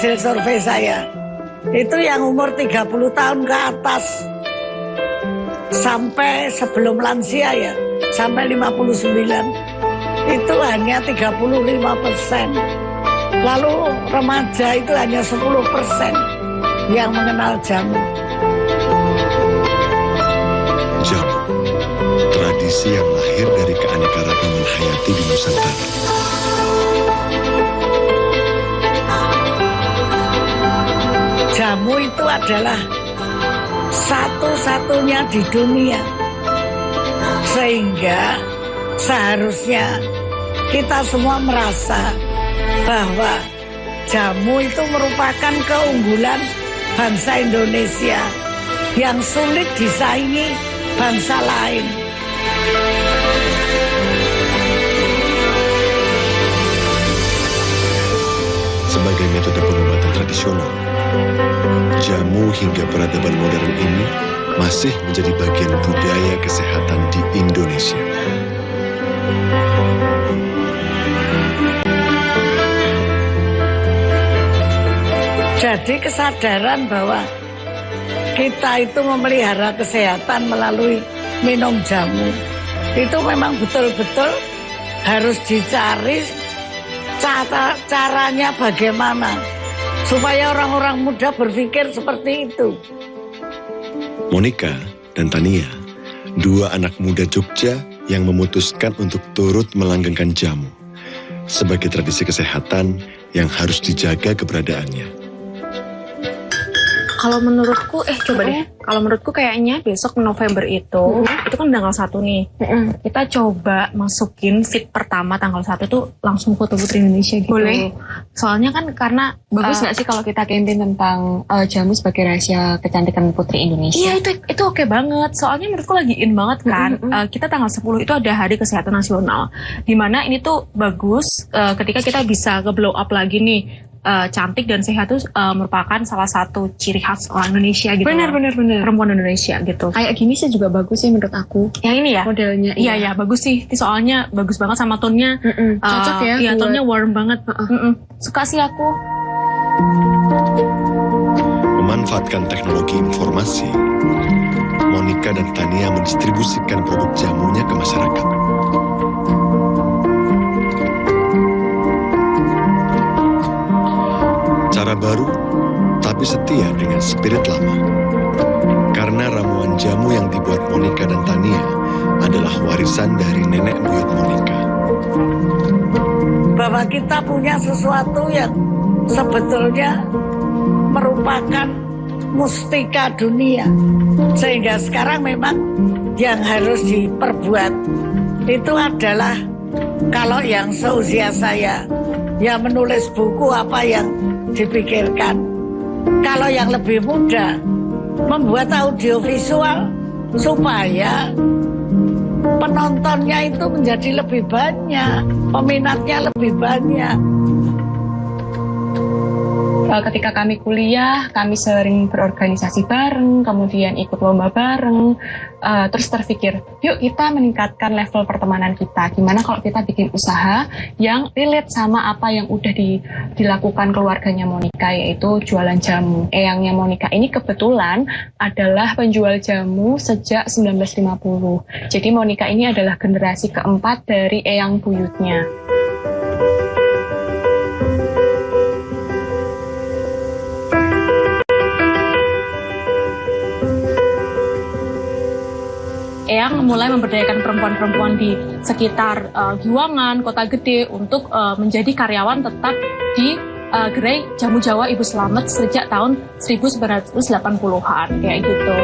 hasil survei saya. Itu yang umur 30 tahun ke atas sampai sebelum lansia ya, sampai 59 itu hanya 35%. Lalu remaja itu hanya 10% yang mengenal jamu. Jamu, tradisi yang lahir dari keanekaragaman hayati di Nusantara. Jamu itu adalah satu-satunya di dunia. Sehingga seharusnya kita semua merasa bahwa jamu itu merupakan keunggulan bangsa Indonesia yang sulit disaingi bangsa lain. Sebagai metode pengobatan tradisional, jamu hingga peradaban modern ini masih menjadi bagian budaya kesehatan di Indonesia. Jadi kesadaran bahwa kita itu memelihara kesehatan melalui minum jamu itu memang betul-betul harus dicari caranya bagaimana supaya orang-orang muda berpikir seperti itu. Monika dan Tania, dua anak muda Jogja yang memutuskan untuk turut melanggengkan jamu sebagai tradisi kesehatan yang harus dijaga keberadaannya. Kalau menurutku, coba deh. Kalau menurutku kayaknya besok November itu kan tanggal 1 nih. Kita coba masukin fit pertama tanggal 1 tuh langsung foto Putri Indonesia gitu. Boleh. Soalnya kan karena bagus nggak sih kalau kita campaign tentang jamu sebagai rahasia kecantikan Putri Indonesia? Iya itu oke banget. Soalnya menurutku lagi in banget kan. Kita tanggal 10 itu ada Hari Kesehatan Nasional. Dimana ini tuh bagus ketika kita bisa nge-blow up lagi nih. Cantik dan sehat itu merupakan salah satu ciri khas orang Indonesia gitu. Benar. Perempuan Indonesia gitu. Kayak gini sih juga bagus sih menurut aku. Yang ini ya? Modelnya. Iya bagus sih. Soalnya bagus banget sama tonnya. Cocok ya. Iya tonnya warm banget. Suka sih aku. Memanfaatkan teknologi informasi, Monika dan Tania mendistribusikan produk jamunya ke masyarakat. Cara baru, tapi setia dengan spirit lama. Karena ramuan jamu yang dibuat Monika dan Tania adalah warisan dari nenek buyut Monika. Bahwa kita punya sesuatu yang sebetulnya merupakan mustika dunia. Sehingga sekarang memang yang harus diperbuat itu adalah kalau yang seusia saya, ya menulis buku apa yang dipikirkan. Kalau yang lebih muda membuat audiovisual supaya penontonnya itu menjadi lebih banyak, peminatnya lebih banyak. Ketika kami kuliah, kami sering berorganisasi bareng, kemudian ikut lomba bareng, terus terpikir, yuk kita meningkatkan level pertemanan kita. Gimana kalau kita bikin usaha yang relate sama apa yang udah dilakukan keluarganya Monika, yaitu jualan jamu. Eyangnya Monika ini kebetulan adalah penjual jamu sejak 1950. Jadi Monika ini adalah generasi keempat dari eyang buyutnya. Eyang mulai memberdayakan perempuan-perempuan di sekitar Giwangan, Kota Gede untuk menjadi karyawan tetap di gerai Jamu Jawa Ibu Slamet sejak tahun 1980-an kayak gitu.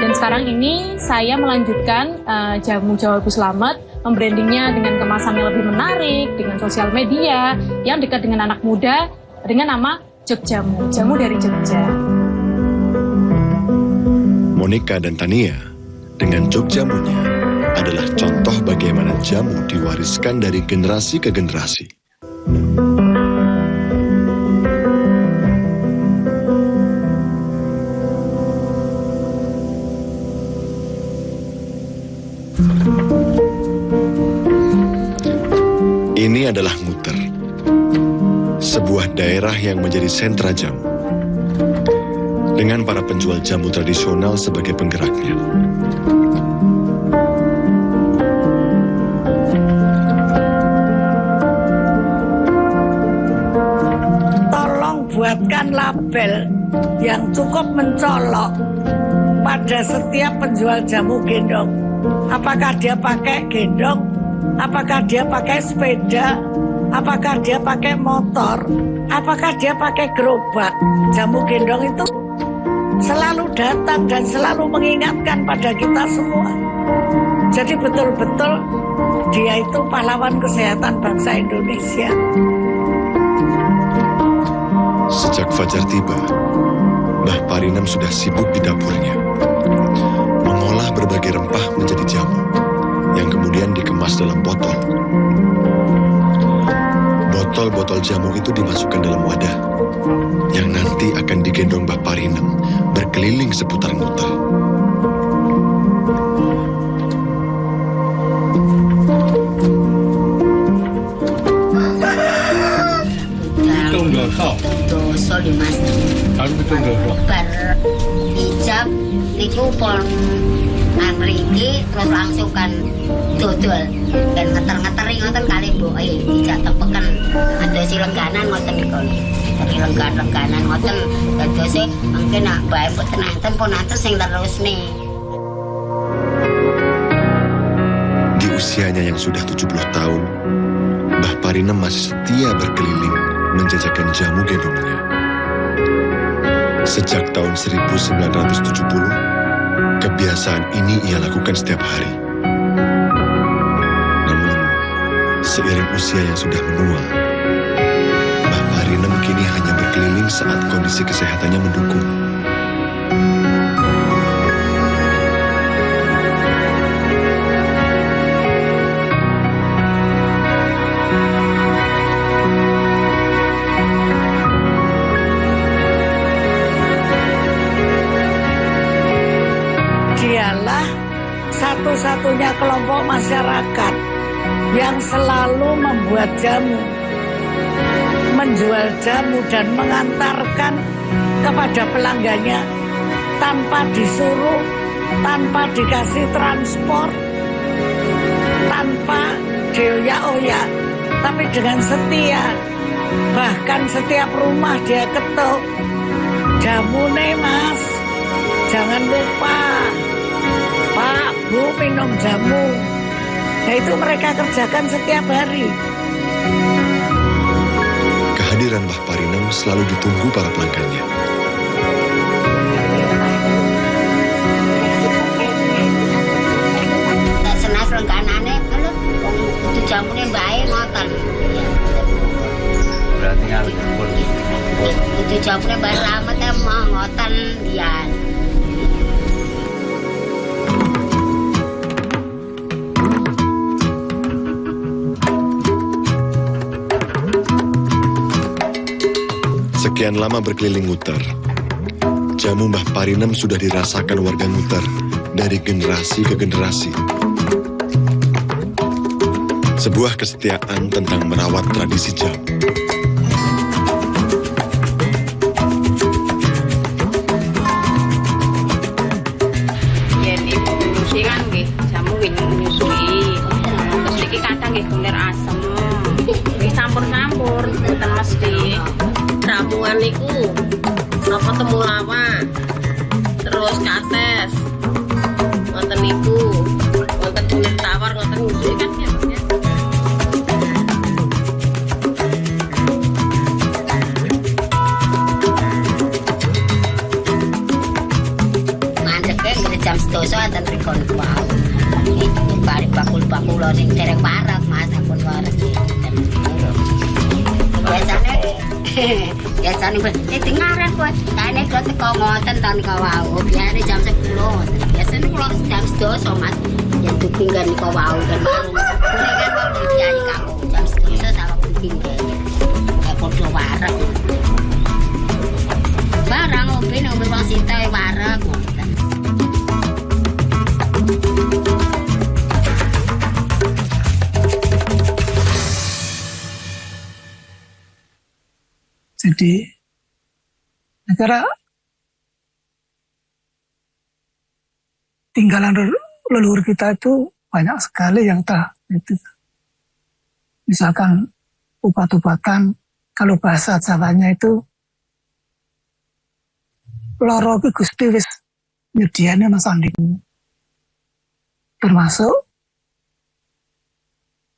Dan sekarang ini saya melanjutkan Jamu Jawa Ibu Slamet, membrandingnya dengan kemasan yang lebih menarik, dengan sosial media yang dekat dengan anak muda dengan nama Jogjamu, jamu dari Jogja. Monika dan Tania dengan Jogjamunya adalah contoh bagaimana jamu diwariskan dari generasi ke generasi. Ini adalah nguter, sebuah daerah yang menjadi sentra jamu, dengan para penjual jamu tradisional sebagai penggeraknya. Tolong buatkan label yang cukup mencolok pada setiap penjual jamu gendong. Apakah dia pakai gendong, apakah dia pakai sepeda, apakah dia pakai motor, apakah dia pakai gerobak. Jamu gendong itu selalu datang dan selalu mengingatkan pada kita semua. Jadi betul-betul dia itu pahlawan kesehatan bangsa Indonesia. Sejak fajar tiba, Mbah Parinem sudah sibuk di dapurnya, mengolah berbagai rempah menjadi jamu, yang kemudian dikemas dalam botol. Botol-botol jamu itu dimasukkan dalam wadah, yang nanti akan digendong Mbah Parinem berkeliling seputar nguter. Dosa di mas. Bar ijab niku pon mriki terus langsung kan dodol dan ngeter-ngeteri ngoten kalih mboke ijab tepeken adosi lengganan ngoten niku. Lenggan-lengganan ngoten dadose mungkin nak bae mboten enten pun atus sing terusne. Di usianya yang sudah 70 tahun, Mbah Parinem masih setia berkeliling menjajakan jamu gendongnya. Sejak tahun 1970, kebiasaan ini ia lakukan setiap hari. Namun, seiring usia yang sudah menua, Mbah Parinem kini hanya berkeliling saat kondisi kesehatannya mendukung. Dialah satu-satunya kelompok masyarakat yang selalu membuat jamu, menjual jamu dan mengantarkan kepada pelanggannya tanpa disuruh, tanpa dikasih transport, tanpa dioyak-oyak, tapi dengan setia. Bahkan setiap rumah dia ketuk, jamu nih mas, jangan lupa Pak, Bu minum jamu. Nah itu mereka kerjakan setiap hari. Kehadiran Mbah Parinem selalu ditunggu para pelanggannya. Senas lengganane lho itu jamune bae ngoten. Berarti harus pun Itu jamune bae lamet emang ngoten ya. Sekian lama berkeliling Nguter, jamu Mbah Parinem sudah dirasakan warga Nguter dari generasi ke generasi. Sebuah kesetiaan tentang merawat tradisi jamu. Yen ibu ngurusi kan nggih, jamu nggih nyusui. Terus iki kadang nggih bener asem. Nggih campur-campur, mboten mesti. Ramuan niku apa temulawak, terus kates, ngoten niku, ngoten kulit tawar, ngoten nyusui kan ya. Mandeke nggih jam 12 enten rikon wau. Iki balik bakul-bakul sing dereng parek Mas ampun waras iki. Biasanya dengaran buat kayaknya kalau teko ngoten tahun kawau biasanya jam 10 biasanya kalau jam 12 mas yang dupinggan di kawau dan boleh kan kalau diayi kamu jam 12 sama duping kayak podo warek barang ngombe wong sintai warek ngoten. Jadi negara tinggalan leluhur kita itu banyak sekali yang tak itu. Misalkan obat-obatan, kalau bahasa Jawanya itu loro ki Gusti wis nyediane Mas Andi. Termasuk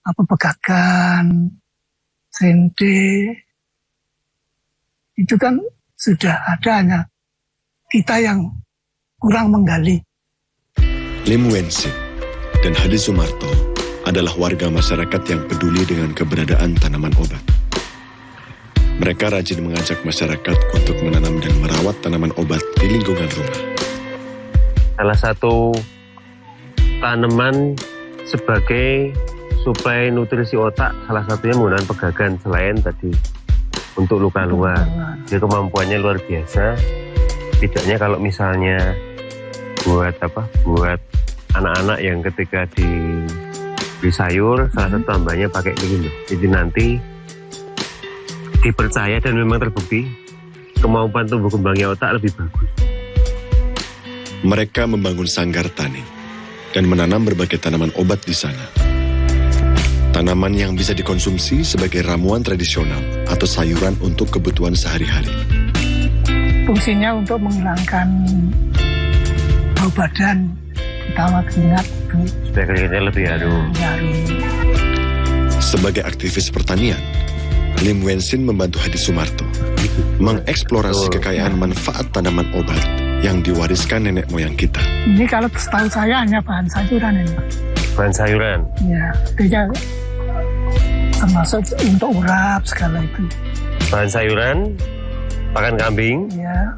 apa pegagan, sende, itu kan sudah ada, hanya kita yang kurang menggali. Lim Wensin dan Hadi Sumarto adalah warga masyarakat yang peduli dengan keberadaan tanaman obat. Mereka rajin mengajak masyarakat untuk menanam dan merawat tanaman obat di lingkungan rumah. Salah satu tanaman sebagai suplai nutrisi otak, salah satunya menggunakan pegagan selain tadi untuk luka luar. Jadi kemampuannya luar biasa. Tidaknya kalau misalnya buat anak-anak yang ketika beli sayur, salah satu tambahnya pakai ini. Jadi nanti dipercaya dan memang terbukti kemampuan tumbuh kembangnya otak lebih bagus. Mereka membangun sanggar tani dan menanam berbagai tanaman obat di sana. Tanaman yang bisa dikonsumsi sebagai ramuan tradisional atau sayuran untuk kebutuhan sehari-hari. Fungsinya untuk menghilangkan bau badan, terutama keringat. Supaya keringatnya lebih harum. Sebagai aktivis pertanian, Lim Wensin membantu Hadi Sumarto mengeksplorasi kekayaan manfaat tanaman obat yang diwariskan nenek moyang kita. Ini kalau setahu saya hanya bahan sayuran ini. Bahan sayuran? Ya, dia termasuk untuk urap segala itu. Bahan sayuran, pakan kambing. Ya.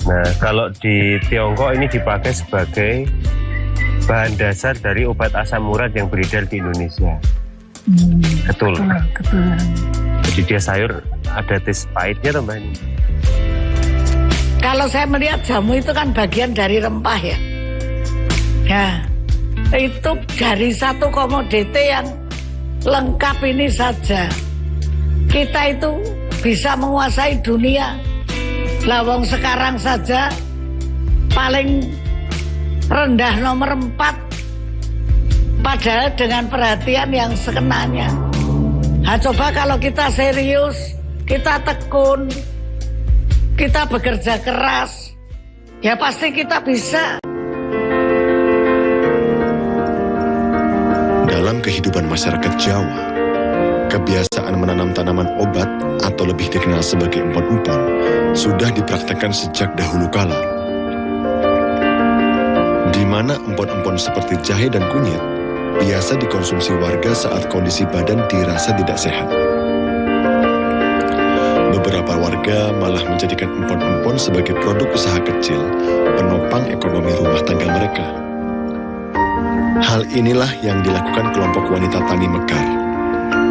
Nah, kalau di Tiongkok ini dipakai sebagai bahan dasar dari obat asam urat yang beredar di Indonesia. Ketul. Ketul. Jadi dia sayur ada tes pahitnya atau Mbak ini? Kalau saya melihat jamu itu kan bagian dari rempah ya. Ya, itu dari satu komoditi yang lengkap ini saja. Kita itu bisa menguasai dunia. Lawang sekarang saja paling rendah nomor 4. Padahal dengan perhatian yang sekenanya. Nah, coba kalau kita serius, kita tekun, kita bekerja keras, ya pasti kita bisa. Dalam kehidupan masyarakat Jawa, kebiasaan menanam tanaman obat atau lebih dikenal sebagai empon-empon sudah dipraktekkan sejak dahulu kala. Di mana empon-empon seperti jahe dan kunyit biasa dikonsumsi warga saat kondisi badan dirasa tidak sehat. Beberapa warga malah menjadikan empon-empon sebagai produk usaha kecil, penopang ekonomi rumah tangga mereka. Hal inilah yang dilakukan kelompok wanita tani Mekar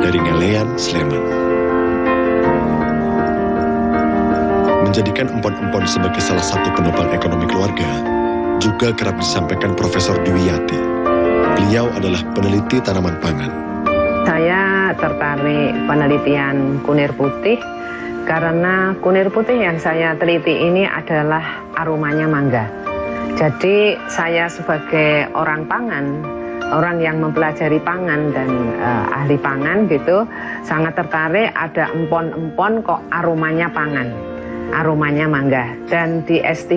dari Ngelean, Sleman. Menjadikan empon-empon sebagai salah satu penopang ekonomi keluarga juga kerap disampaikan Profesor Dwiyati. Beliau adalah peneliti tanaman pangan. Saya tertarik penelitian kunir putih karena kunir putih yang saya teliti ini adalah aromanya mangga. Jadi saya sebagai orang pangan, orang yang mempelajari pangan dan ahli pangan gitu, sangat tertarik ada empon-empon kok aromanya pangan, aromanya mangga. Dan di S3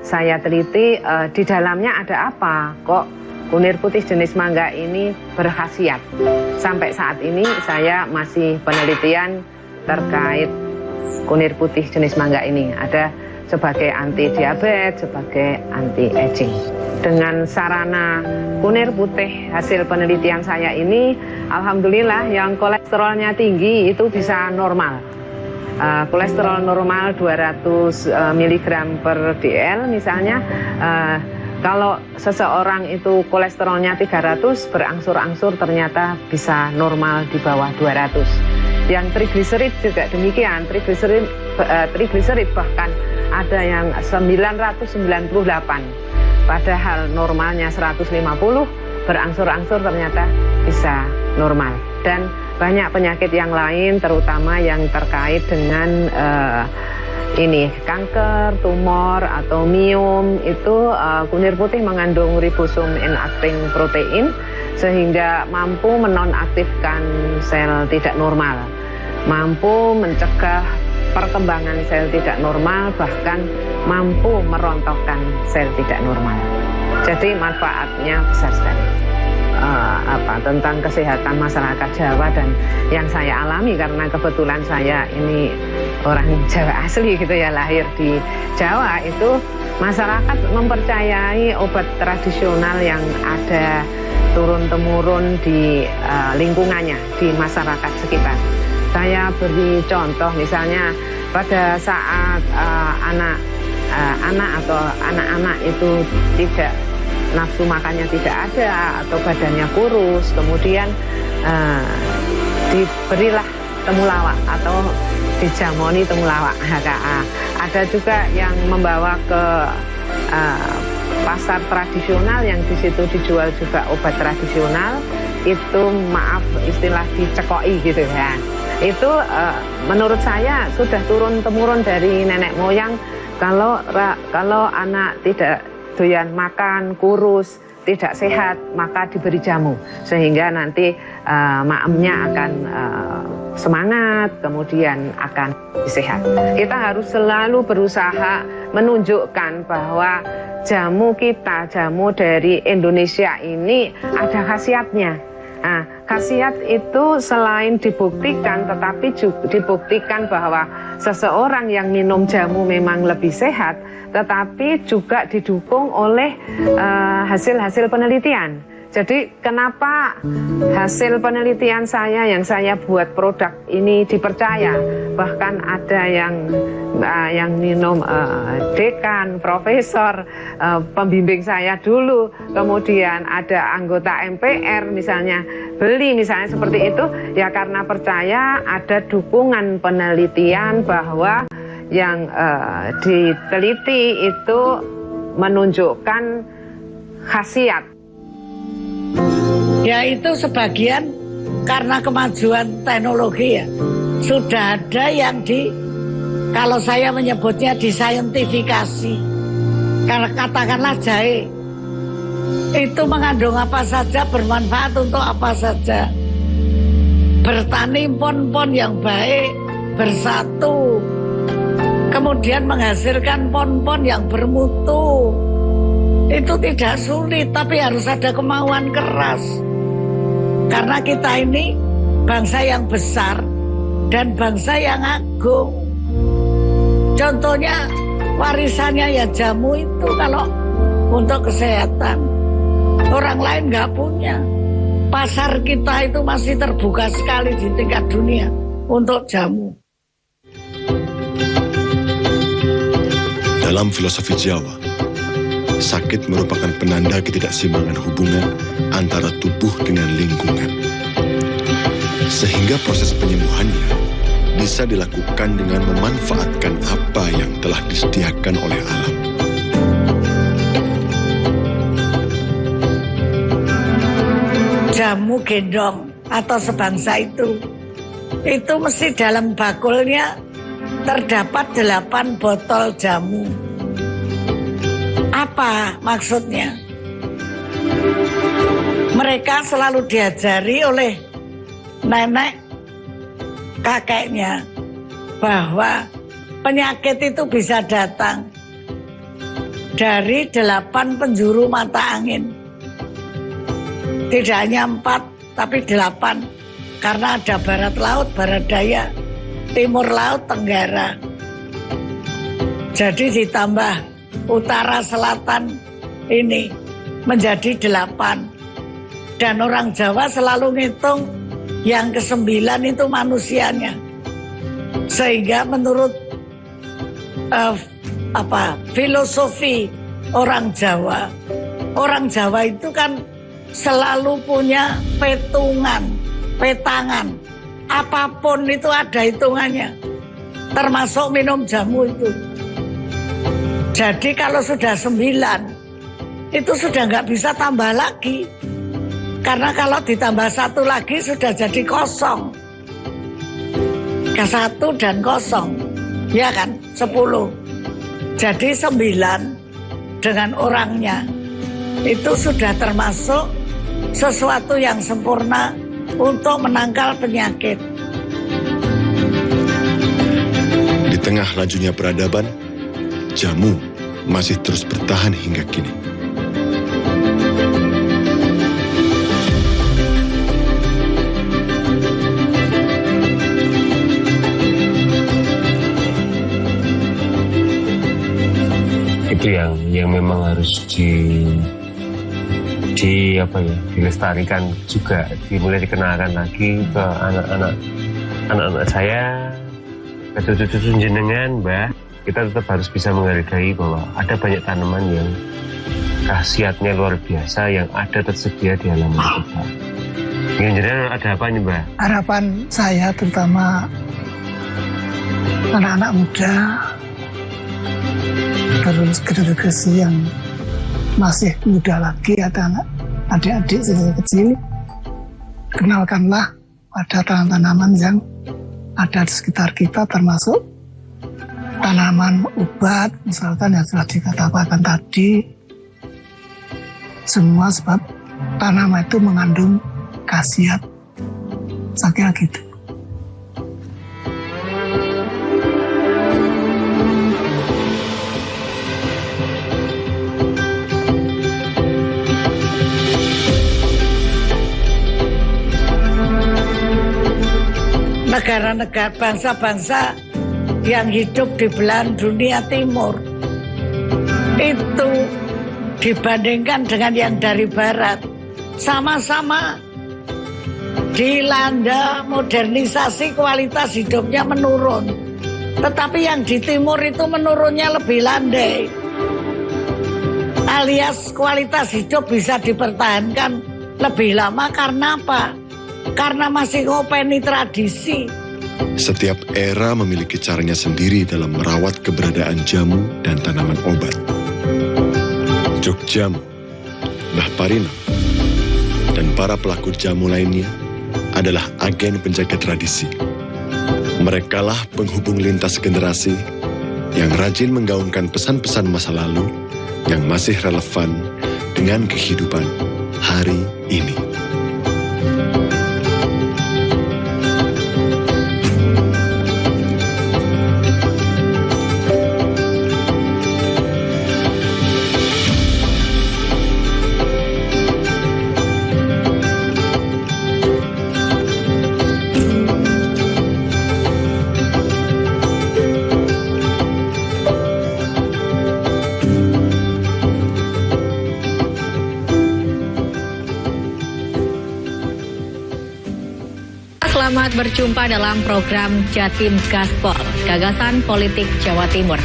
saya teliti di dalamnya ada apa kok kunir putih jenis mangga ini berkhasiat. Sampai saat ini saya masih penelitian terkait kunir putih jenis mangga ini. Ada sebagai anti diabetes, sebagai anti aging. Dengan sarana kunir putih hasil penelitian saya ini, alhamdulillah yang kolesterolnya tinggi itu bisa normal. Kolesterol normal 200 mg per dl misalnya. Kalau seseorang itu kolesterolnya 300, berangsur-angsur ternyata bisa normal di bawah 200. Yang trigliserid juga demikian, trigliserid bahkan ada yang 998. Padahal normalnya 150, berangsur-angsur ternyata bisa normal. Dan banyak penyakit yang lain, terutama yang terkait dengan kanker, tumor atau miom. Itu kunir putih mengandung ribosum inacting protein sehingga mampu menonaktifkan sel tidak normal, mampu mencegah perkembangan sel tidak normal, bahkan mampu merontokkan sel tidak normal. Jadi manfaatnya besar sekali. Tentang kesehatan masyarakat Jawa dan yang saya alami karena kebetulan saya ini orang Jawa asli gitu ya, lahir di Jawa, itu masyarakat mempercayai obat tradisional yang ada turun-temurun di lingkungannya, di masyarakat sekitar. Saya beri contoh, misalnya pada saat anak-anak itu tidak nafsu makannya tidak ada atau badannya kurus, kemudian diberilah temulawak atau dijamoni temulawak HKA. Ada juga yang membawa ke pasar tradisional yang di situ dijual juga obat tradisional, itu maaf istilah dicekoi gitu ya. Itu menurut saya sudah turun-temurun dari nenek moyang. Kalau anak tidak doyan makan, kurus, tidak sehat, maka diberi jamu sehingga nanti maemnya akan semangat, kemudian akan sehat. Kita harus selalu berusaha menunjukkan bahwa jamu kita, jamu dari Indonesia ini ada khasiatnya. Nah, khasiat itu selain dibuktikan, tetapi juga dibuktikan bahwa seseorang yang minum jamu memang lebih sehat, tetapi juga didukung oleh hasil-hasil penelitian. Jadi kenapa hasil penelitian saya yang saya buat produk ini dipercaya? Bahkan ada yang minum dekan, profesor, pembimbing saya dulu, kemudian ada anggota MPR misalnya beli misalnya seperti itu, ya karena percaya ada dukungan penelitian bahwa yang diteliti itu menunjukkan khasiat. Ya itu sebagian karena kemajuan teknologi ya. Sudah ada yang kalau saya menyebutnya disaintifikasi. Karena katakanlah jahe, itu mengandung apa saja, bermanfaat untuk apa saja. Bertani pon-pon yang baik, bersatu, kemudian menghasilkan pon-pon yang bermutu. Itu tidak sulit, tapi harus ada kemauan keras. Karena kita ini bangsa yang besar dan bangsa yang agung. Contohnya warisannya ya jamu itu kalau untuk kesehatan. Orang lain nggak punya. Pasar kita itu masih terbuka sekali di tingkat dunia untuk jamu. Dalam filosofi Jawa, sakit merupakan penanda ketidakseimbangan hubungan antara tubuh dengan lingkungan. Sehingga proses penyembuhannya bisa dilakukan dengan memanfaatkan apa yang telah disediakan oleh alam. Jamu gendong atau sebangsa itu mesti dalam bakulnya terdapat 8 botol jamu. Apa maksudnya? Mereka selalu diajari oleh nenek kakeknya bahwa penyakit itu bisa datang dari 8 penjuru mata angin. Tidak hanya 4, tapi 8. Karena ada barat laut, barat daya, timur laut, tenggara. Jadi ditambah utara selatan ini menjadi 8. Dan orang Jawa selalu ngitung yang ke-9 itu manusianya. Sehingga menurut filosofi orang Jawa itu kan selalu punya petangan. Apapun itu ada hitungannya. Termasuk minum jamu itu. Jadi kalau sudah 9, itu sudah nggak bisa tambah lagi. Karena kalau ditambah 1 lagi sudah jadi kosong. Ke 1 dan kosong. Ya kan? 10. Jadi 9 dengan orangnya. Itu sudah termasuk sesuatu yang sempurna untuk menangkal penyakit. Di tengah lajunya peradaban, jamu masih terus bertahan hingga kini. Itu yang memang harus dilestarikan juga, dimulai dikenalkan lagi ke anak-anak saya, ke cucu-cucu jenengan, Mbah. Kita tetap harus bisa menghargai bahwa ada banyak tanaman yang khasiatnya luar biasa yang ada tersedia di halaman kita. Yang jenengan ada apa nih, Mbah? Harapan saya terutama anak-anak muda, terus generasi yang masih muda lagi, ada adik-adik kecil, kenalkanlah pada tanaman-tanaman yang ada di sekitar kita, termasuk tanaman obat, misalkan yang telah dikatakan tadi, semua sebab tanaman itu mengandung khasiat. Saya kira gitu. Negara-negara bangsa-bangsa yang hidup di belahan dunia timur itu dibandingkan dengan yang dari barat sama-sama dilanda modernisasi, kualitas hidupnya menurun, tetapi yang di timur itu menurunnya lebih landai, alias kualitas hidup bisa dipertahankan lebih lama. Karena apa? Karena masih ngopeni tradisi. Setiap era memiliki caranya sendiri dalam merawat keberadaan jamu dan tanaman obat. Jogjamu, Mbah Parino, dan para pelaku jamu lainnya adalah agen penjaga tradisi. Merekalah penghubung lintas generasi yang rajin menggaungkan pesan-pesan masa lalu yang masih relevan dengan kehidupan hari ini. Selamat berjumpa dalam program Jatim Gaspol, Gagasan Politik Jawa Timur.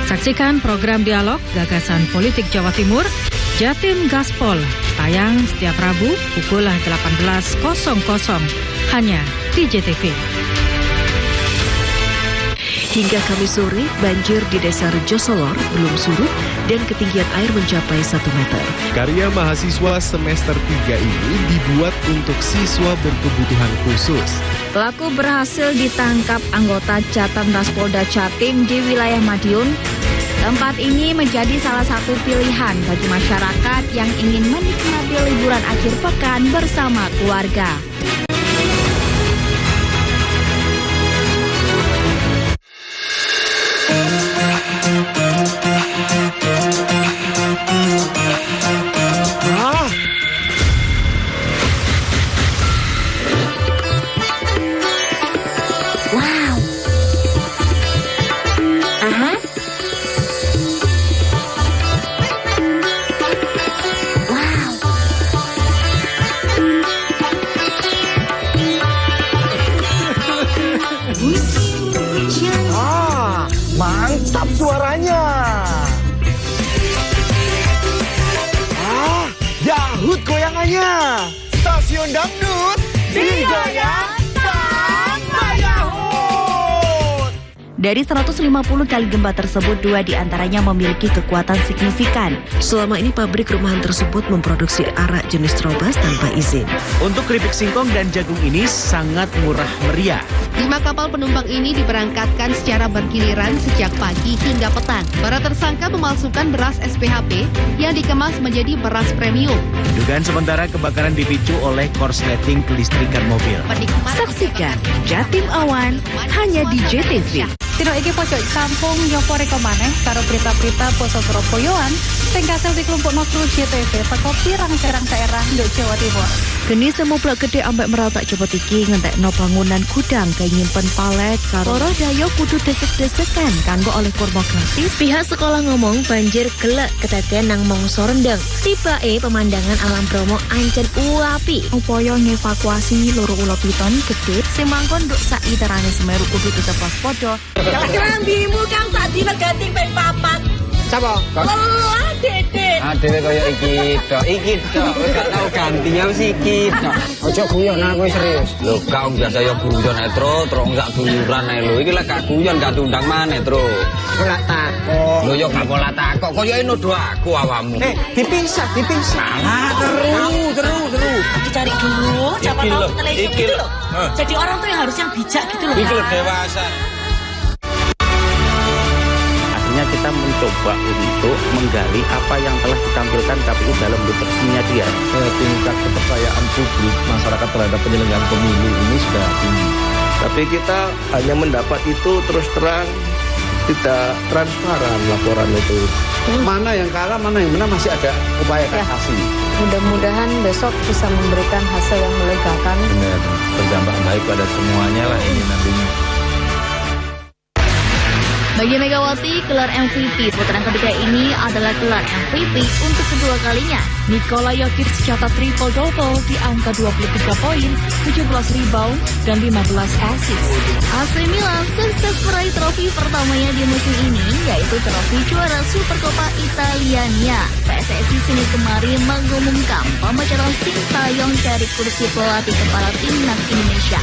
Saksikan program dialog Gagasan Politik Jawa Timur, Jatim Gaspol, tayang setiap Rabu pukul 18.00 hanya di JTV. Hingga Kamis sore, banjir di Desa Rejosolor belum surut dan ketinggian air mencapai 1 meter. Karya mahasiswa semester 3 ini dibuat untuk siswa berkebutuhan khusus. Pelaku berhasil ditangkap anggota Jatanras Polda Jatim di wilayah Madiun. Tempat ini menjadi salah satu pilihan bagi masyarakat yang ingin menikmati liburan akhir pekan bersama keluarga. Mantap suaranya. Yahut goyangannya. Stasiun Dangdut digoyang. Dari 150 kali gempa tersebut, 2 diantaranya memiliki kekuatan signifikan. Selama ini pabrik rumahan tersebut memproduksi arak jenis Trobas tanpa izin. Untuk keripik singkong dan jagung ini sangat murah meriah. 5 kapal penumpang ini diberangkatkan secara bergiliran sejak pagi hingga petang. Para tersangka memalsukan beras SPHP yang dikemas menjadi beras premium. Dugaan sementara kebakaran dipicu oleh korsleting kelistrikan mobil. Saksikan Jatim Awan hanya di JTV. Tino iki pojok kampung nyopo reko maneh karo berita-berita poso Surabayaan sing kasil dikelompokno kru JTV teko pirang-pirang daerah nduk Jawa Timur. Geni semublak gede ambek meratak cepet iki ngentekno bangunan gudang kayak nyimpen palet karo loro dayo kudu desek-desekan kanggo oleh kurma gratis. Pihak sekolah ngomong banjir gelek kedadean nang mangsa rendeng. Tibake pemandangan alam Bromo ancen uapi. Upaya ngevakuasi loro ula piton gede sing mangkon nduk sak literane Semeru kudu tetep waspada. Kelambimu kang sak dina ganti ping 4. Sapa? Lelah Dede. Dhewe kaya iki tok, gak tau gantinya wis iki tok. Aja guyon aku serius. Lho, kau biasa ya guyon terus gak guyuran ae lho. Iki lek gak guyon gak diundang maneh, Tru. Pola takok. Lho yo gak pola takok, koyo nuduh aku awakmu. Dipisah. Salah Terus. Dicari dulu, siapa tahu televisi gitu loh. Jadi orang tuh yang harus yang bijak gitu loh. Iki lho dewasa. Kita mencoba untuk menggali apa yang telah ditampilkan KPU dalam deteksinya dia. Tingkat kepercayaan publik masyarakat terhadap penyelenggaraan pemilu ini sudah tinggi. Tapi kita hanya mendapat itu terus terang, tidak transparan laporan itu. Mana yang kalah, mana yang menang masih ada upaya kasasi. Mudah-mudahan besok bisa memberikan hasil yang melegakan. Benar, berdampak baik pada semuanya lah ini nantinya. Bagi Megawati, gelar MVP putaran ketiga ini adalah gelar MVP untuk kedua kalinya. Nikola Jokic catat triple-double di angka 23 poin, 17 rebound, dan 15 assist. AC Milan sukses meraih trofi pertamanya di musim ini, yaitu trofi juara Supercoppa Italiania. PSSI Senin kemarin mengumumkan pemecatan Sintayong dari kursi pelatih kepala timnas Indonesia.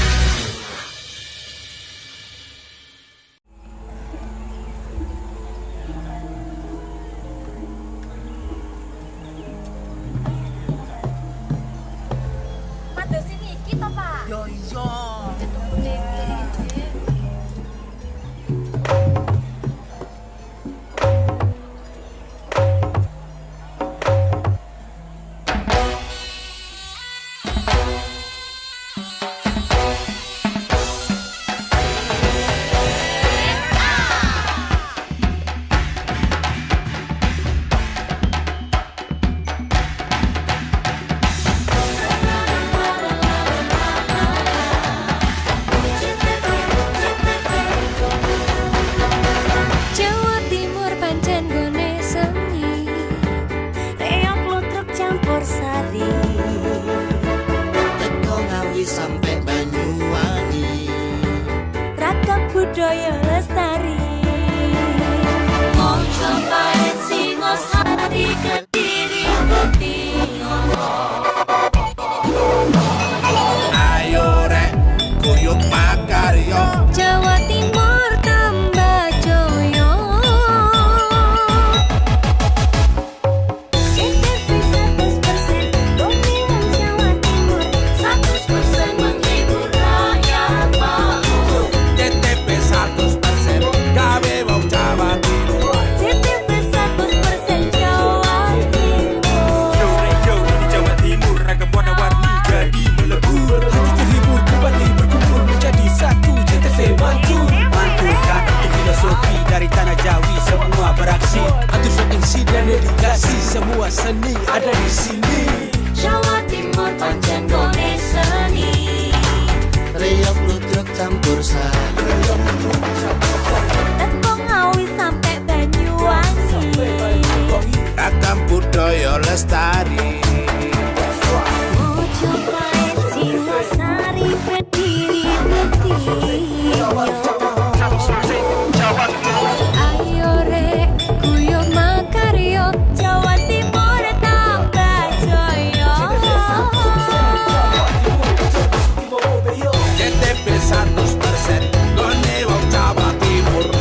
budaya lestari. Mojo paet Singosari Kediri Putih. Ayo rek kuyup makaryo Jawa Timur tambah joyo. JTV 100% demi Jawa Timur, 100% menghibur rakyat makmur. JTV 100% gawe wong Jawa Timur. JTV 100% Jawa Timur. Yo di Jawa Timur ragam warna-warni jadi melebur. Hati terhibur kembali berkumpul menjadi satu. JTV mantul mantulkan untuk filosofi dari tanah Jawi, semua beraksi. Atusan MC dan edukasi, semua seni ada di sini. Jawa Timur pancen gone seni. Riok ludruk campur sari. Teko Ngawi sampai Banyuwangi. Ragam budaya lestari. Mojo paet Singosari Kediri Putih. Ayo rek guyub makaryo, Jawa Timur tambah joyo. JTV 100% gone wong Jawa Timur.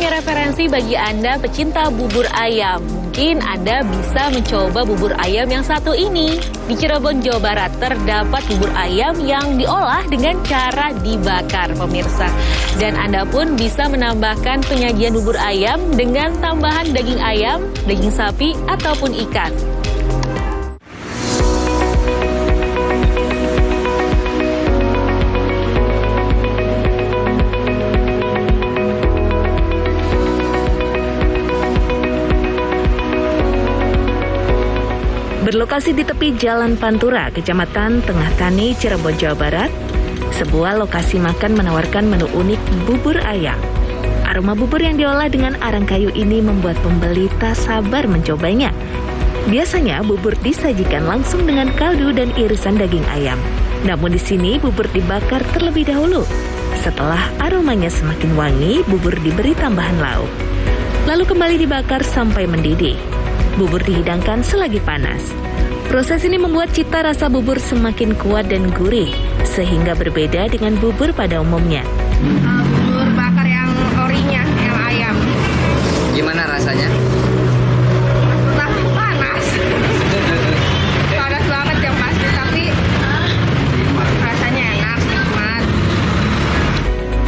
punya referensi bagi Anda pecinta bubur ayam. Mungkin Anda bisa mencoba bubur ayam yang satu ini. Di Cirebon, Jawa Barat terdapat bubur ayam yang diolah dengan cara dibakar, pemirsa. Dan Anda pun bisa menambahkan penyajian bubur ayam dengan tambahan daging ayam, daging sapi, ataupun ikan. Berlokasi di tepi Jalan Pantura, Kecamatan Tengah Tani, Cirebon, Jawa Barat, sebuah lokasi makan menawarkan menu unik bubur ayam. Aroma bubur yang diolah dengan arang kayu ini membuat pembeli tak sabar mencobanya. Biasanya bubur disajikan langsung dengan kaldu dan irisan daging ayam. Namun di sini bubur dibakar terlebih dahulu. Setelah aromanya semakin wangi, bubur diberi tambahan lauk. Lalu kembali dibakar sampai mendidih. Bubur dihidangkan selagi panas. Proses ini membuat cita rasa bubur semakin kuat dan gurih, sehingga berbeda dengan bubur pada umumnya. Bubur bakar yang orinya, yang ayam. Gimana rasanya? Panas. Panas banget yang pasti, tapi rasanya enak, nikmat.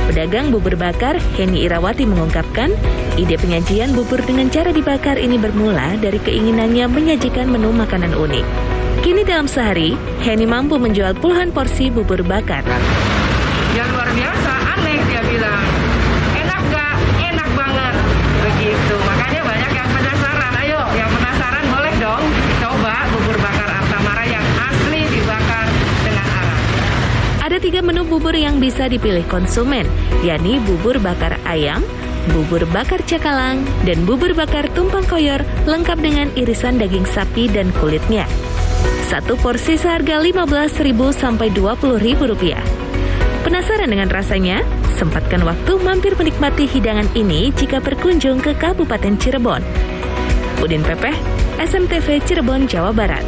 Pedagang bubur bakar Heni Irawati mengungkapkan, ide penyajian bubur dengan cara dibakar ini bermula dari keinginannya menyajikan menu makanan unik. Kini dalam sehari, Heni mampu menjual puluhan porsi bubur bakar. Yang luar biasa, aneh dia bilang. Enak gak? Enak banget. Begitu, makanya banyak yang penasaran. Ayo, yang penasaran boleh dong coba bubur bakar Artamara yang asli dibakar dengan arang. Ada 3 menu bubur yang bisa dipilih konsumen, yakni bubur bakar ayam, bubur bakar cakalang, dan bubur bakar tumpang koyor lengkap dengan irisan daging sapi dan kulitnya. Satu porsi seharga Rp15.000 sampai Rp20.000. Penasaran dengan rasanya? Sempatkan waktu mampir menikmati hidangan ini jika berkunjung ke Kabupaten Cirebon. Udin Pepeh, SMTV Cirebon, Jawa Barat.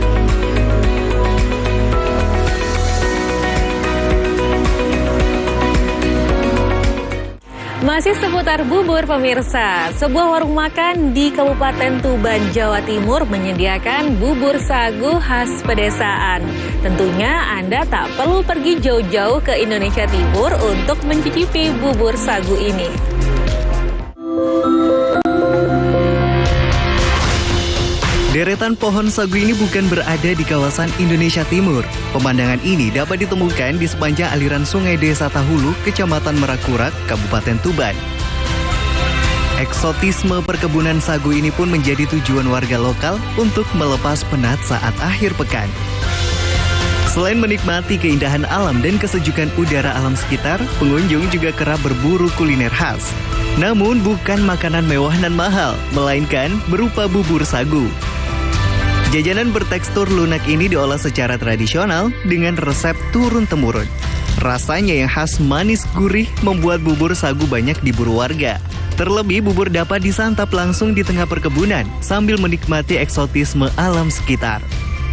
Masih seputar bubur, pemirsa. Sebuah warung makan di Kabupaten Tuban, Jawa Timur menyediakan bubur sagu khas pedesaan. Tentunya Anda tak perlu pergi jauh-jauh ke Indonesia Timur untuk mencicipi bubur sagu ini. Deretan pohon sagu ini bukan berada di kawasan Indonesia Timur. Pemandangan ini dapat ditemukan di sepanjang aliran sungai Desa Tahulu, Kecamatan Merakurak, Kabupaten Tuban. Eksotisme perkebunan sagu ini pun menjadi tujuan warga lokal untuk melepas penat saat akhir pekan. Selain menikmati keindahan alam dan kesejukan udara alam sekitar, pengunjung juga kerap berburu kuliner khas. Namun bukan makanan mewah dan mahal, melainkan berupa bubur sagu. Jajanan bertekstur lunak ini diolah secara tradisional dengan resep turun-temurun. Rasanya yang khas manis gurih membuat bubur sagu banyak diburu warga. Terlebih bubur dapat disantap langsung di tengah perkebunan sambil menikmati eksotisme alam sekitar.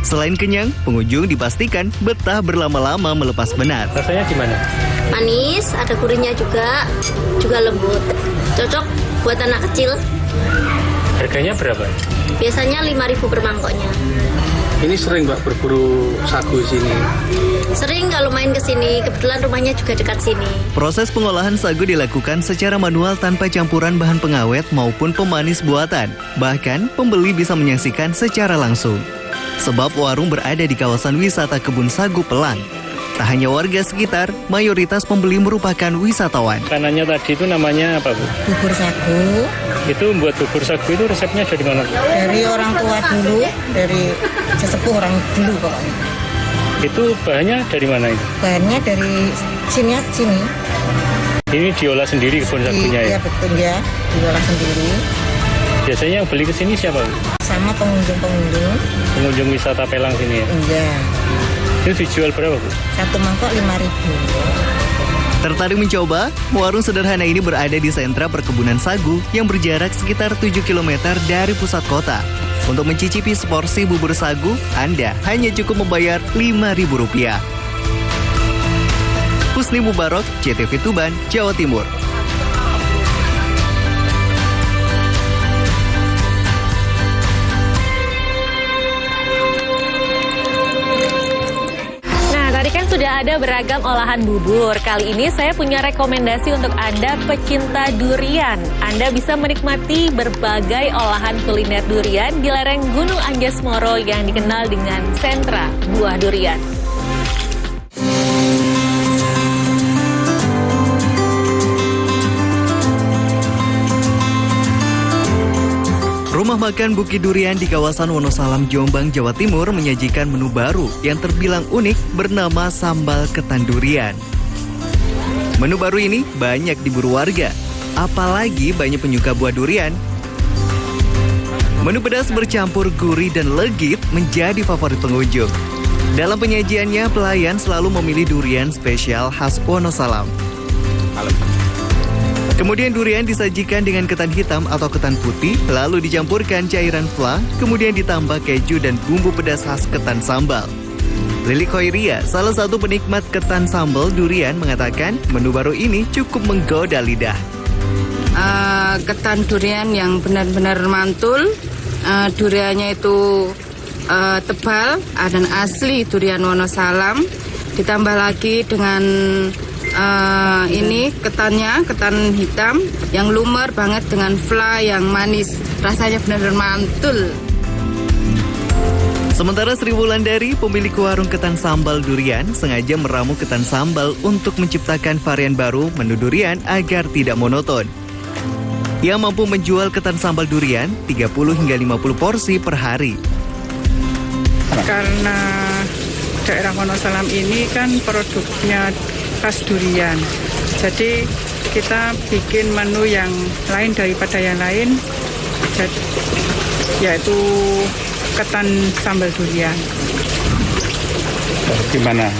Selain kenyang, pengunjung dipastikan betah berlama-lama melepas penat. Rasanya gimana? Manis, ada gurihnya juga lembut. Cocok buat anak kecil. Harganya berapa? Biasanya 5.000 per mangkoknya. Ini sering Mbak berburu sagu di sini? Sering kalau main ke sini, kebetulan rumahnya juga dekat sini. Proses pengolahan sagu dilakukan secara manual tanpa campuran bahan pengawet maupun pemanis buatan. Bahkan, pembeli bisa menyaksikan secara langsung. Sebab warung berada di kawasan wisata Kebun Sagu Pelang. Tak hanya warga sekitar, mayoritas pembeli merupakan wisatawan. Makanannya tadi itu namanya apa, Bu? Bubur sagu. Itu membuat bubur sagu itu resepnya dari mana, Bu? Dari orang tua dulu, dari sesepuh orang dulu pokoknya. Itu bahannya dari mana itu? Bahannya dari sini. Ini diolah sendiri kebun sagunya ya? Iya betul ya, diolah sendiri. Biasanya yang beli ke sini siapa, Bu? Sama pengunjung. Pengunjung wisata Pelang sini ya? Iya. Itu dijual berapa, Bu? Satu mangkok 5.000. Tertarik mencoba? Warung sederhana ini berada di sentra perkebunan sagu yang berjarak sekitar 7 km dari pusat kota. Untuk mencicipi seporsi bubur sagu, Anda hanya cukup membayar Rp5.000. Husni Mubarok, CTV Tuban, Jawa Timur. ada beragam olahan bubur. Kali ini saya punya rekomendasi untuk Anda pecinta durian. Anda bisa menikmati berbagai olahan kuliner durian di lereng Gunung Anjas-Moro yang dikenal dengan sentra buah durian. Rumah makan Bukit Durian di kawasan Wonosalam, Jombang, Jawa Timur menyajikan menu baru yang terbilang unik bernama sambal ketan durian. Menu baru ini banyak diburu warga, apalagi banyak penyuka buah durian. Menu pedas bercampur gurih dan legit menjadi favorit pengunjung. Dalam penyajiannya, pelayan selalu memilih durian spesial khas Wonosalam. Kemudian durian disajikan dengan ketan hitam atau ketan putih, lalu dicampurkan cairan fla, kemudian ditambah keju dan bumbu pedas khas ketan sambal. Lili Khoiria, salah satu penikmat ketan sambal durian, mengatakan menu baru ini cukup menggoda lidah. Ketan durian yang benar-benar mantul, duriannya itu tebal dan asli durian Wonosalam, ditambah lagi dengan ini ketannya, ketan hitam yang lumer banget dengan fla yang manis, rasanya benar-benar mantul. Sementara Sri Wulandari, pemilik warung ketan sambal durian, sengaja meramu ketan sambal untuk menciptakan varian baru menu durian agar tidak monoton. Ia mampu menjual ketan sambal durian 30 hingga 50 porsi per hari. Karena daerah Wonosalam ini kan produknya khas durian, jadi kita bikin menu yang lain daripada yang lain, yaitu ketan sambal durian. Gimana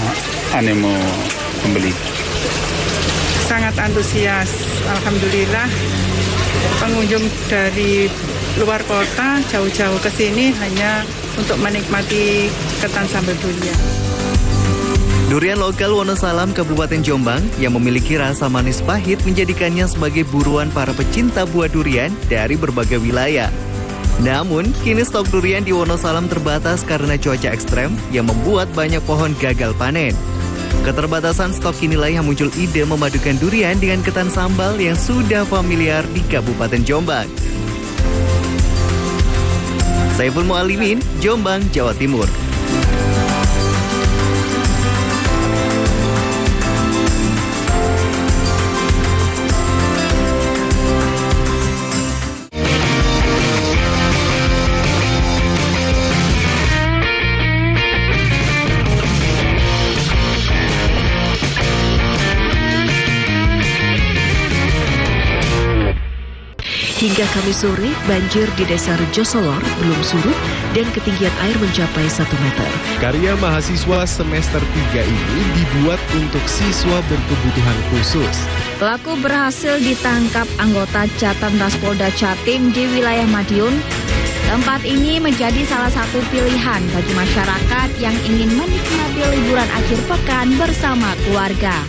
animo pembeli? Sangat antusias, alhamdulillah. Pengunjung dari luar kota jauh-jauh ke sini hanya untuk menikmati ketan sambal durian. Durian lokal Wonosalam, Kabupaten Jombang yang memiliki rasa manis pahit menjadikannya sebagai buruan para pecinta buah durian dari berbagai wilayah. Namun, kini stok durian di Wonosalam terbatas karena cuaca ekstrem yang membuat banyak pohon gagal panen. Keterbatasan stok inilah yang muncul ide memadukan durian dengan ketan sambal yang sudah familiar di Kabupaten Jombang. Saiful Mualimin, Jombang, Jawa Timur. Hingga Kamis sore, banjir di Desa Rejosolor belum surut dan ketinggian air mencapai 1 meter. Karya mahasiswa semester 3 ini dibuat untuk siswa berkebutuhan khusus. Pelaku berhasil ditangkap anggota Catamras Polda Jatim di wilayah Madiun. Tempat ini menjadi salah satu pilihan bagi masyarakat yang ingin menikmati liburan akhir pekan bersama keluarga.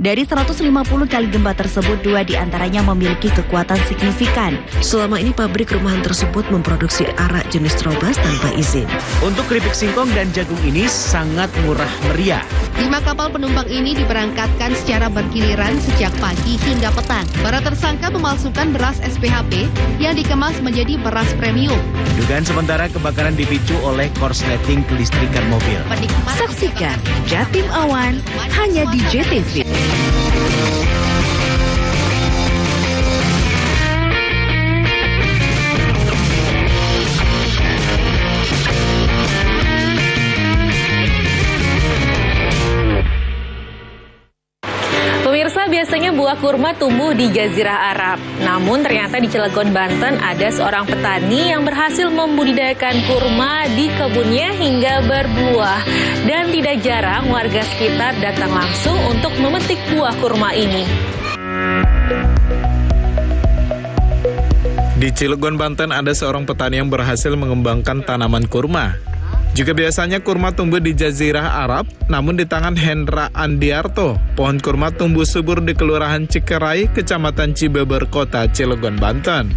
Dari 150 kali gempa tersebut, 2 diantaranya memiliki kekuatan signifikan. Selama ini pabrik rumahan tersebut memproduksi arak jenis Trobas tanpa izin. Untuk keripik singkong dan jagung ini sangat murah meriah. 5 kapal penumpang ini diberangkatkan secara bergiliran sejak pagi hingga petang. Para tersangka memalsukan beras SPHP yang dikemas menjadi beras premium. Dugaan sementara kebakaran dipicu oleh korsleting kelistrikan mobil. Saksikan Jatim Awan hanya di JTV. Pemirsa, biasanya buah kurma tumbuh di Jazirah Arab. Namun ternyata di Cilegon, Banten ada seorang petani yang berhasil membudidayakan kurma di kebunnya hingga berbuah. Dan tidak jarang warga sekitar datang langsung untuk memetik buah kurma ini. Di Cilegon, Banten ada seorang petani yang berhasil mengembangkan tanaman kurma. Jika biasanya kurma tumbuh di Jazirah Arab, namun di tangan Hendra Andiarto, pohon kurma tumbuh subur di Kelurahan Cikerai, Kecamatan Cibeber, Kota Cilegon, Banten.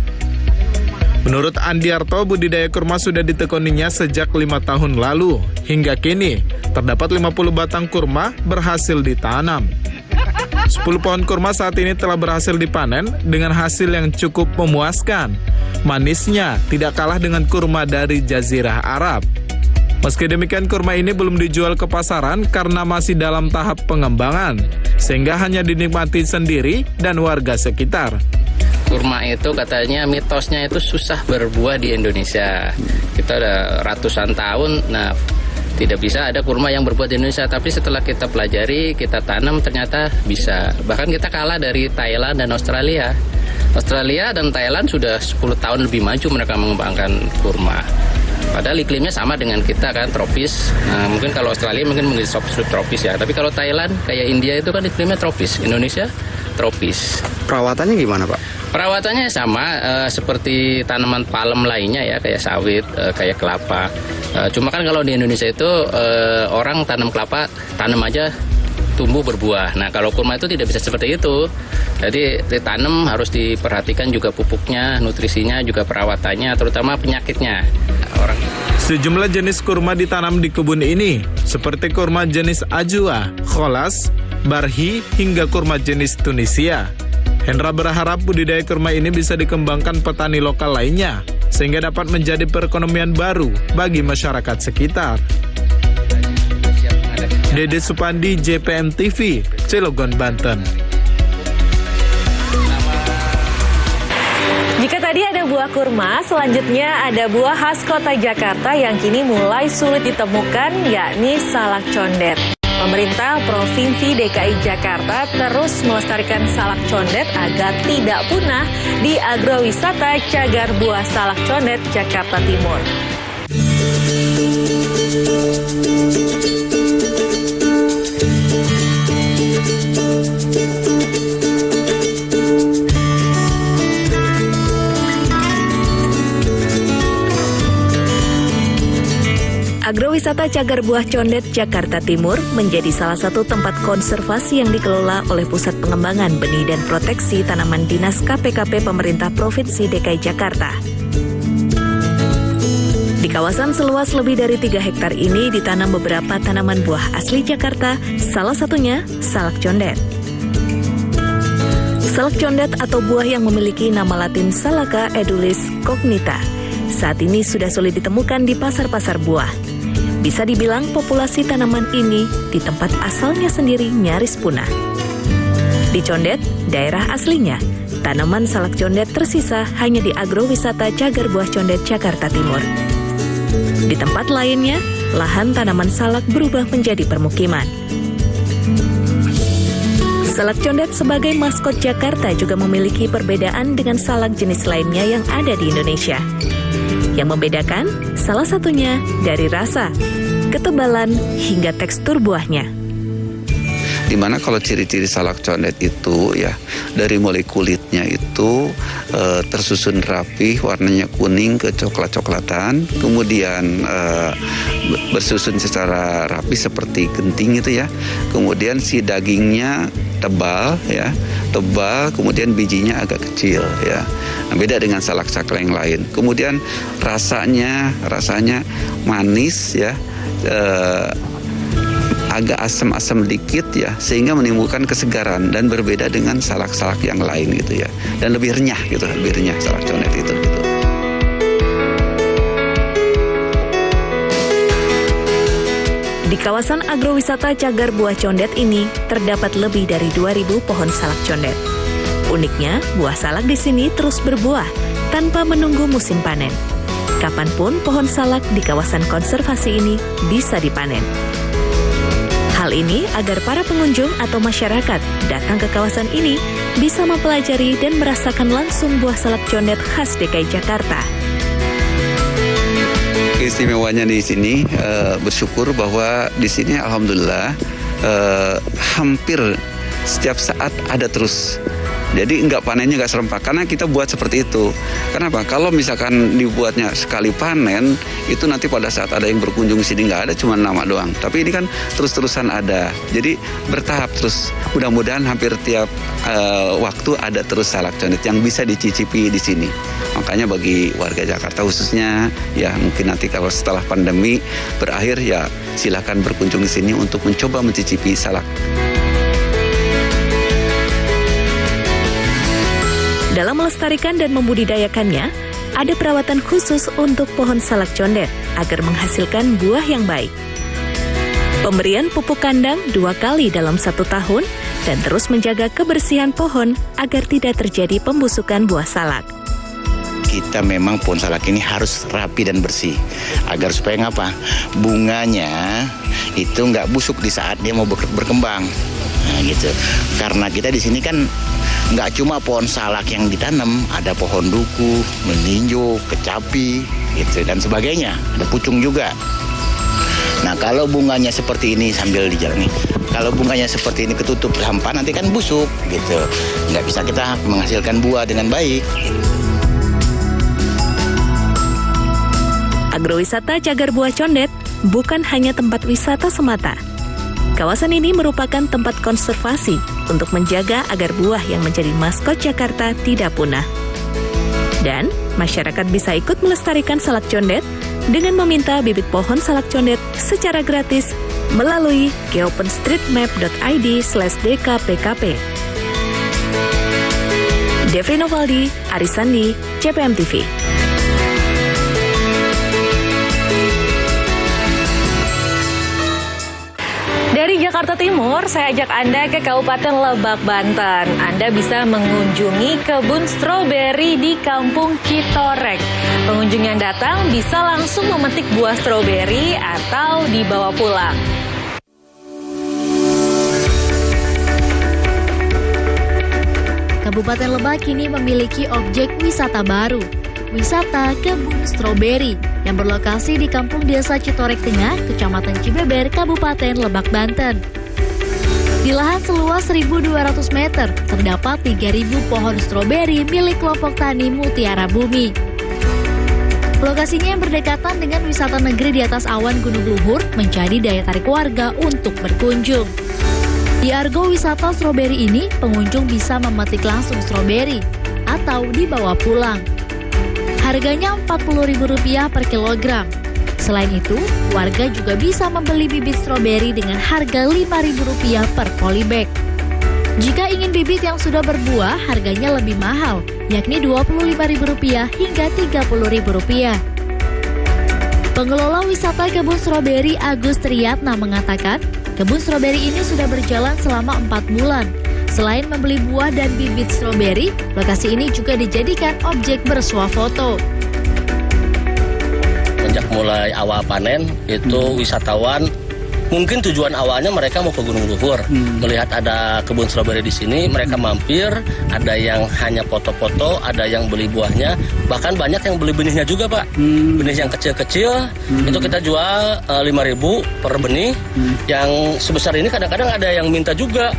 Menurut Andiarto, budidaya kurma sudah ditekuninya sejak 5 tahun lalu. Hingga kini, terdapat 50 batang kurma berhasil ditanam. 10 pohon kurma saat ini telah berhasil dipanen dengan hasil yang cukup memuaskan. Manisnya tidak kalah dengan kurma dari Jazirah Arab. Meski demikian, kurma ini belum dijual ke pasaran karena masih dalam tahap pengembangan, sehingga hanya dinikmati sendiri dan warga sekitar. Kurma itu katanya mitosnya itu susah berbuah di Indonesia. Kita udah ratusan tahun, tidak bisa ada kurma yang berbuah di Indonesia. Tapi setelah kita pelajari, kita tanam, ternyata bisa. Bahkan kita kalah dari Thailand dan Australia. Australia dan Thailand sudah 10 tahun lebih maju mereka mengembangkan kurma. Padahal iklimnya sama dengan kita kan, tropis. Mungkin kalau Australia mungkin subtropis ya. Tapi kalau Thailand, kayak India itu kan iklimnya tropis. Indonesia tropis. Perawatannya gimana, Pak? Perawatannya sama seperti tanaman palem lainnya ya, kayak sawit, kayak kelapa. Cuma kan kalau di Indonesia itu orang tanam kelapa, tanam aja tumbuh berbuah. Nah kalau kurma itu tidak bisa seperti itu. Jadi ditanam harus diperhatikan juga pupuknya, nutrisinya, juga perawatannya, terutama penyakitnya. Sejumlah jenis kurma ditanam di kebun ini, seperti kurma jenis Ajwa, Kholas, Barhi, hingga kurma jenis Tunisia. Hendra berharap budidaya kurma ini bisa dikembangkan petani lokal lainnya, sehingga dapat menjadi perekonomian baru bagi masyarakat sekitar. Dede Supandi, JPM TV, Cilegon, Banten. Jika tadi ada buah kurma, selanjutnya ada buah khas kota Jakarta yang kini mulai sulit ditemukan, yakni salak condet. Pemerintah Provinsi DKI Jakarta terus melestarikan salak condet agar tidak punah di agrowisata Cagar Buah Salak Condet, Jakarta Timur. Agrowisata Cagar Buah Condet, Jakarta Timur menjadi salah satu tempat konservasi yang dikelola oleh Pusat Pengembangan Benih dan Proteksi Tanaman Dinas KPKP Pemerintah Provinsi DKI Jakarta. Di kawasan seluas lebih dari 3 hektar ini ditanam beberapa tanaman buah asli Jakarta, salah satunya salak condet. Salak condet atau buah yang memiliki nama latin Salaka edulis cognita saat ini sudah sulit ditemukan di pasar-pasar buah. Bisa dibilang populasi tanaman ini di tempat asalnya sendiri nyaris punah. Di Condet, daerah aslinya, tanaman salak condet tersisa hanya di agrowisata Cagar Buah Condet, Jakarta Timur. Di tempat lainnya, lahan tanaman salak berubah menjadi permukiman. Salak condet sebagai maskot Jakarta juga memiliki perbedaan dengan salak jenis lainnya yang ada di Indonesia. Yang membedakan salah satunya dari rasa, ketebalan, hingga tekstur buahnya. Dimana kalau ciri-ciri salak condet itu ya dari mulai kulitnya itu tersusun rapi, warnanya kuning ke coklat-coklatan, kemudian bersusun secara rapi seperti genting itu ya. Kemudian si dagingnya tebal ya, kemudian bijinya agak kecil ya. Nah, beda dengan salak yang lain. Kemudian rasanya manis ya. Agak asam-asam dikit ya, sehingga menimbulkan kesegaran dan berbeda dengan salak-salak yang lain gitu ya, dan lebih renyah gitu, lebih renyah salak condet itu gitu. Di kawasan agrowisata Cagar Buah Condet ini terdapat lebih dari 2.000 pohon salak condet. Uniknya, buah salak di sini terus berbuah tanpa menunggu musim panen. Kapanpun pohon salak di kawasan konservasi ini bisa dipanen. Hal ini agar para pengunjung atau masyarakat datang ke kawasan ini bisa mempelajari dan merasakan langsung buah salak condet khas DKI Jakarta. Keistimewanya di sini bersyukur bahwa di sini alhamdulillah hampir setiap saat ada terus Jadi nggak panennya nggak serempak, karena kita buat seperti itu. Kenapa? Kalau misalkan dibuatnya sekali panen, itu nanti pada saat ada yang berkunjung sini nggak ada, cuma nama doang. Tapi ini kan terus-terusan ada. Jadi bertahap terus. Mudah-mudahan hampir tiap waktu ada terus salak condet yang bisa dicicipi di sini. Makanya bagi warga Jakarta khususnya, ya mungkin nanti kalau setelah pandemi berakhir, ya silakan berkunjung di sini untuk mencoba mencicipi salak. Dalam melestarikan dan membudidayakannya, ada perawatan khusus untuk pohon salak condet agar menghasilkan buah yang baik. Pemberian pupuk kandang 2 kali dalam 1 tahun dan terus menjaga kebersihan pohon agar tidak terjadi pembusukan buah salak. Kita memang pohon salak ini harus rapi dan bersih agar supaya ngapa? Bunganya itu nggak busuk di saat dia mau berkembang. Nah, gitu. Karena kita di sini kan nggak cuma pohon salak yang ditanam, ada pohon duku, melinjo, kecapi, gitu dan sebagainya. Ada pucung juga. Nah, kalau bunganya seperti ini sambil dijalani, kalau bunganya seperti ini ketutup sampah nanti kan busuk, gitu. Nggak bisa kita menghasilkan buah dengan baik. Agrowisata Cagar Buah Condet bukan hanya tempat wisata semata. Kawasan ini merupakan tempat konservasi untuk menjaga agar buah yang menjadi maskot Jakarta tidak punah. Dan masyarakat bisa ikut melestarikan salak condet dengan meminta bibit pohon salak condet secara gratis melalui geopenstreetmap.id/dkpkp. Devri Novaldi, Arisandi, JPM TV. Dari Jakarta Timur, saya ajak Anda ke Kabupaten Lebak, Banten. Anda bisa mengunjungi kebun stroberi di Kampung Citorek. Pengunjung yang datang bisa langsung memetik buah stroberi atau dibawa pulang. Kabupaten Lebak kini memiliki objek wisata baru, wisata kebun stroberi yang berlokasi di Kampung Desa Citorek Tengah, Kecamatan Cibeber, Kabupaten Lebak, Banten. Di lahan seluas 1.200 meter, terdapat 3.000 pohon stroberi milik kelompok tani Mutiara Bumi. Lokasinya yang berdekatan dengan wisata negeri di atas awan Gunung Luhur menjadi daya tarik warga untuk berkunjung. Di argo wisata stroberi ini, pengunjung bisa memetik langsung stroberi atau dibawa pulang. Harganya Rp40.000 per kilogram. Selain itu, warga juga bisa membeli bibit stroberi dengan harga Rp5.000 per polybag. Jika ingin bibit yang sudah berbuah, harganya lebih mahal, yakni Rp25.000 hingga Rp30.000. Pengelola wisata kebun stroberi Agus Triyatna mengatakan, kebun stroberi ini sudah berjalan selama 4 bulan. Selain membeli buah dan bibit stroberi, lokasi ini juga dijadikan objek bersuah foto. Sejak mulai awal panen, itu wisatawan mungkin tujuan awalnya mereka mau ke Gunung Luhur, melihat ada kebun stroberi di sini, mereka mampir, ada yang hanya foto-foto, ada yang beli buahnya, bahkan banyak yang beli benihnya juga, Pak. Benih yang kecil-kecil, itu kita jual Rp5.000 per benih. Yang sebesar ini kadang-kadang ada yang minta juga.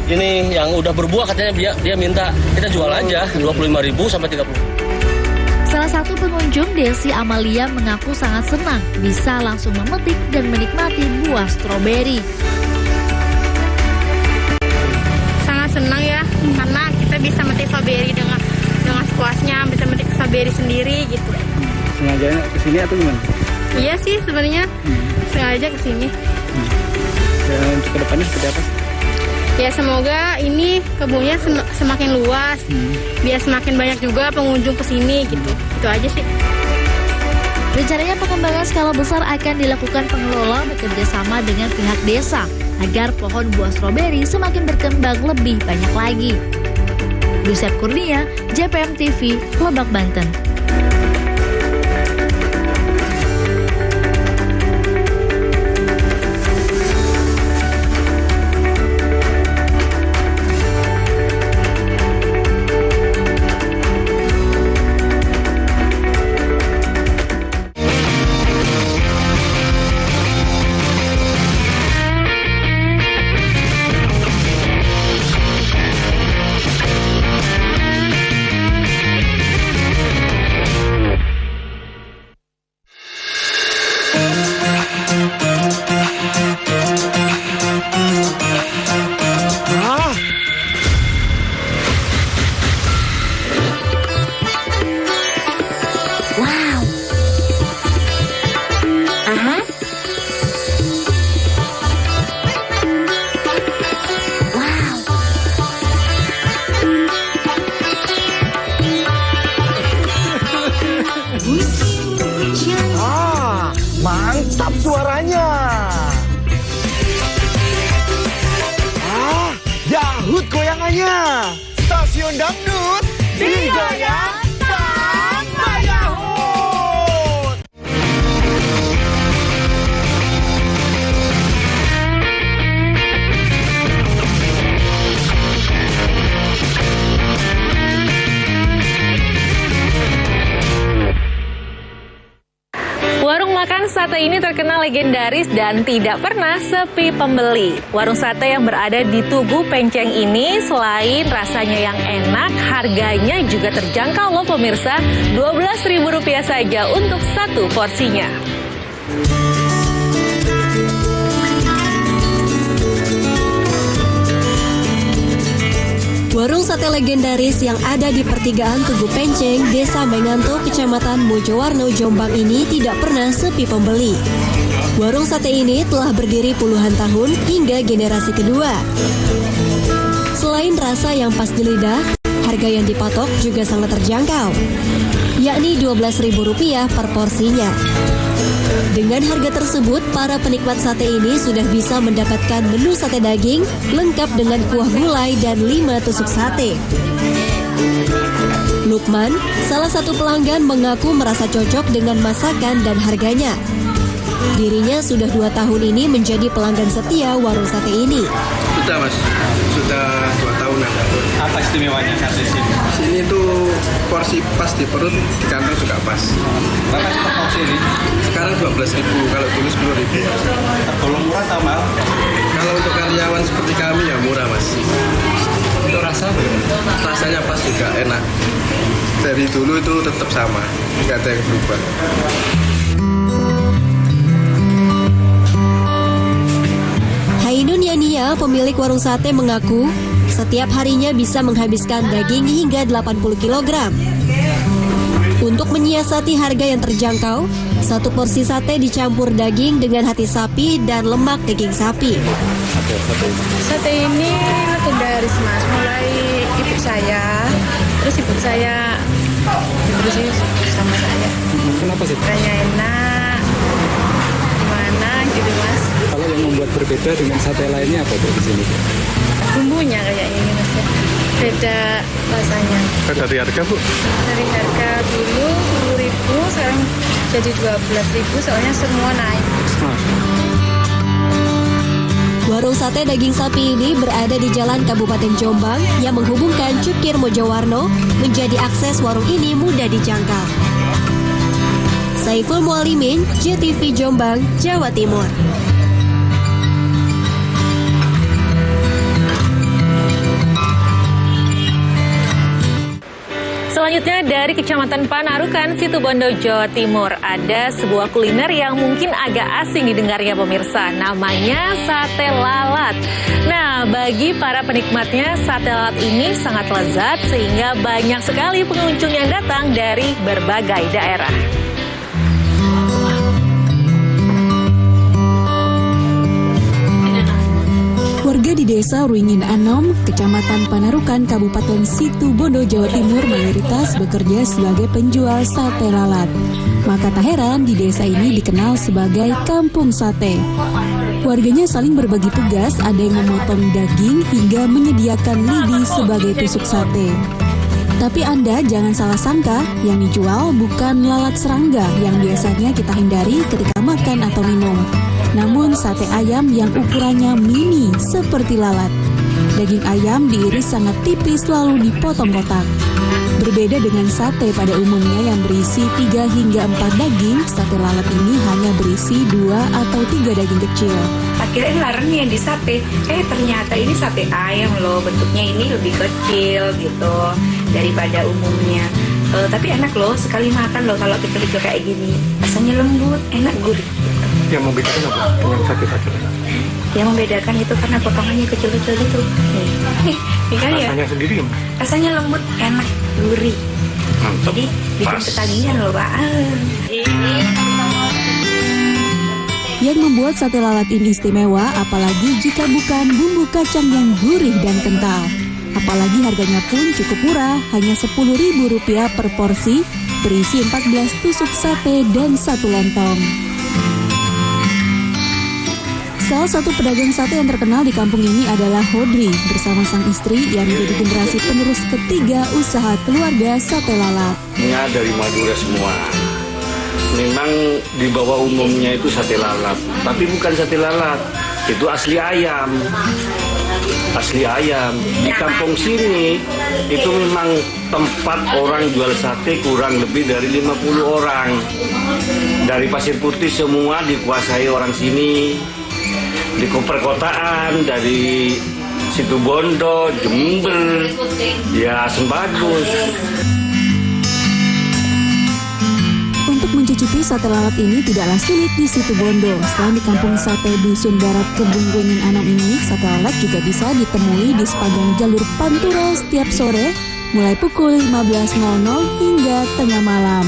Ini yang udah berbuah katanya dia minta, kita jual aja Rp25.000 sampai Rp30.000. Salah satu pengunjung, Desi Amalia, mengaku sangat senang bisa langsung memetik dan menikmati buah stroberi. Sangat senang ya, karena kita bisa memetik stroberi dengan sepuasnya, bisa memetik stroberi sendiri gitu. Sengaja kesini atau gimana? Iya sih sebenarnya, sengaja kesini. Dan untuk kedepannya seperti apa? Ya semoga ini kebunnya semakin luas, biar semakin banyak juga pengunjung kesini gitu. Itu aja sih. Rencananya pengembangan skala besar akan dilakukan pengelola bekerja sama dengan pihak desa agar pohon buah stroberi semakin berkembang lebih banyak lagi. Yusef Kurnia, JPM TV, Lebak, Banten. Warung Dangdut, digoyang sama Yahoo. Warung makan sate ini terkenal legendaris dan tidak pernah sepi pembeli. Warung sate yang berada di Tugu Penceng ini selain rasanya yang enak, harganya juga terjangkau loh pemirsa, Rp12.000 saja untuk satu porsinya. Warung sate legendaris yang ada di pertigaan Tugu Penceng, Desa Menganto, Kecamatan Mojowarno, Jombang ini tidak pernah sepi pembeli. Warung sate ini telah berdiri puluhan tahun hingga generasi kedua. Selain rasa yang pas di lidah, harga yang dipatok juga sangat terjangkau, yakni Rp12.000 per porsinya. Dengan harga tersebut, para penikmat sate ini sudah bisa mendapatkan menu sate daging lengkap dengan kuah gulai dan 5 tusuk sate. Lukman, salah satu pelanggan, mengaku merasa cocok dengan masakan dan harganya. Dirinya sudah 2 tahun ini menjadi pelanggan setia warung sate ini. Sudah mas, sudah 2 tahunan. Apa istimewanya sate sini? Sini tuh porsi pas di perut, di kantong juga pas. Berapa sih porsi ini? Sekarang 12.000, kalau dulu 10.000. Tergolong murah atau mahal? Kalau untuk karyawan seperti kami ya murah mas. Untuk rasa bagaimana? Rasanya pas juga, enak. Dari dulu itu tetap sama, nggak ada yang berubah. Hainun Yania, pemilik warung sate, mengaku setiap harinya bisa menghabiskan daging hingga 80 kg. Untuk menyiasati harga yang terjangkau, satu porsi sate dicampur daging dengan hati sapi dan lemak daging sapi. Sate ini legendaris mas, mulai ibu saya, terus ibu saya berusia sama saya. Kenapa sih? Rasanya enak, gimana gitu mas. Kalau yang membuat berbeda dengan sate lainnya apa tuh di sini? Bumbunya kayak ini mas, beda rasanya. Dari harga bu? Dari harga dulu 10.000, sekarang jadi 12.000, soalnya semua naik. Warung sate daging sapi ini berada di Jalan Kabupaten Jombang yang menghubungkan Cukir Mojowarno, menjadi akses warung ini mudah dijangkau. Saiful Mualimin, JTV Jombang, Jawa Timur. Selanjutnya dari Kecamatan Panarukan, Situbondo, Jawa Timur, ada sebuah kuliner yang mungkin agak asing didengarnya pemirsa, namanya sate lalat. Nah, bagi para penikmatnya, sate lalat ini sangat lezat sehingga banyak sekali pengunjung yang datang dari berbagai daerah. Warga di Desa Ruingin Anom, Kecamatan Panarukan, Kabupaten Situbondo, Jawa Timur mayoritas bekerja sebagai penjual sate lalat. Maka tak heran di desa ini dikenal sebagai Kampung Sate. Warganya saling berbagi tugas, ada yang memotong daging hingga menyediakan lidi sebagai tusuk sate. Tapi Anda jangan salah sangka, yang dijual bukan lalat serangga yang biasanya kita hindari ketika makan atau minum. Namun sate ayam yang ukurannya mini seperti lalat. Daging ayam diiris sangat tipis lalu dipotong kotak. Berbeda dengan sate pada umumnya yang berisi 3 hingga 4 daging, sate lalat ini hanya berisi 2 atau 3 daging kecil. Kirain larangnya yang di sate, ternyata ini sate ayam loh, bentuknya ini lebih kecil gitu daripada umumnya. Tapi enak loh, sekali makan loh kalau kecil-kecil kayak gini. Rasanya lembut, enak, gurih. Yang membedakan apa dengan sate-sate? Yang membedakan itu karena potongannya kecil-kecil gitu. Nih kan ya? Rasanya sendiri gimana? Rasanya lembut, enak, gurih. Jadi bikin ketagihan loh Pak. Yang membuat sate lalat ini istimewa, apalagi jika bukan bumbu kacang yang gurih dan kental. Apalagi harganya pun cukup murah, hanya Rp10.000 per porsi, berisi 14 tusuk sate dan 1 lontong. Salah satu pedagang sate yang terkenal di kampung ini adalah Hodri bersama sang istri yang menjadi generasi penerus ketiga usaha keluarga sate lalat. Ini dari Madura semua. Memang di bawah umumnya itu sate lalat, tapi bukan sate lalat, itu asli ayam. Asli ayam. Di kampung sini itu memang tempat orang jual sate kurang lebih dari 50 orang. Dari Pasir Putih semua dikuasai orang sini. Di perkotaan, dari Situbondo, Jember, ya Sembagus. Untuk mencicipi sate lalat ini tidaklah sulit di Situbondo. Selain di kampung sate Dusun Barat Kebun Wringin Anom ini, sate lalat juga bisa ditemui di sepanjang jalur Pantura setiap sore, mulai pukul 15.00 hingga tengah malam.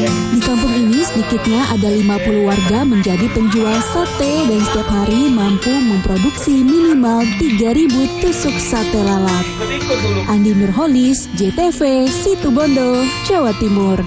Di kampung ini sedikitnya ada 50 warga menjadi penjual sate dan setiap hari mampu memproduksi minimal 3.000 tusuk sate lalat. Andi Nurholis, JTV, Situbondo, Jawa Timur.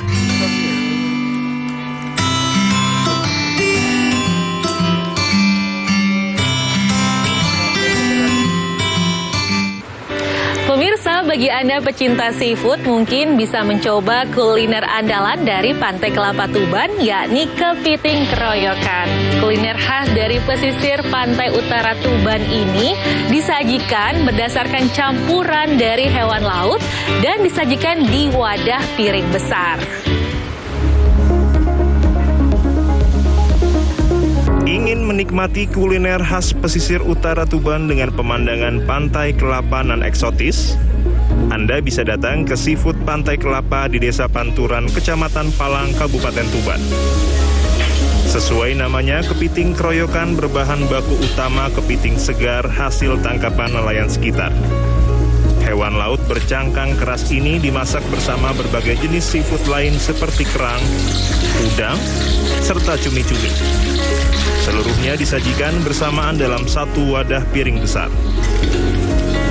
Pemirsa, bagi Anda pecinta seafood mungkin bisa mencoba kuliner andalan dari Pantai Kelapa Tuban, yakni kepiting keroyokan. Kuliner khas dari pesisir pantai utara Tuban ini disajikan berdasarkan campuran dari hewan laut dan disajikan di wadah piring besar. Ingin menikmati kuliner khas pesisir utara Tuban dengan pemandangan pantai kelapa nan eksotis? Anda bisa datang ke Seafood Pantai Kelapa di Desa Panturan, Kecamatan Palang, Kabupaten Tuban. Sesuai namanya, kepiting keroyokan berbahan baku utama kepiting segar hasil tangkapan nelayan sekitar. Hewan laut bercangkang keras ini dimasak bersama berbagai jenis seafood lain seperti kerang, udang, serta cumi-cumi. Seluruhnya disajikan bersamaan dalam satu wadah piring besar.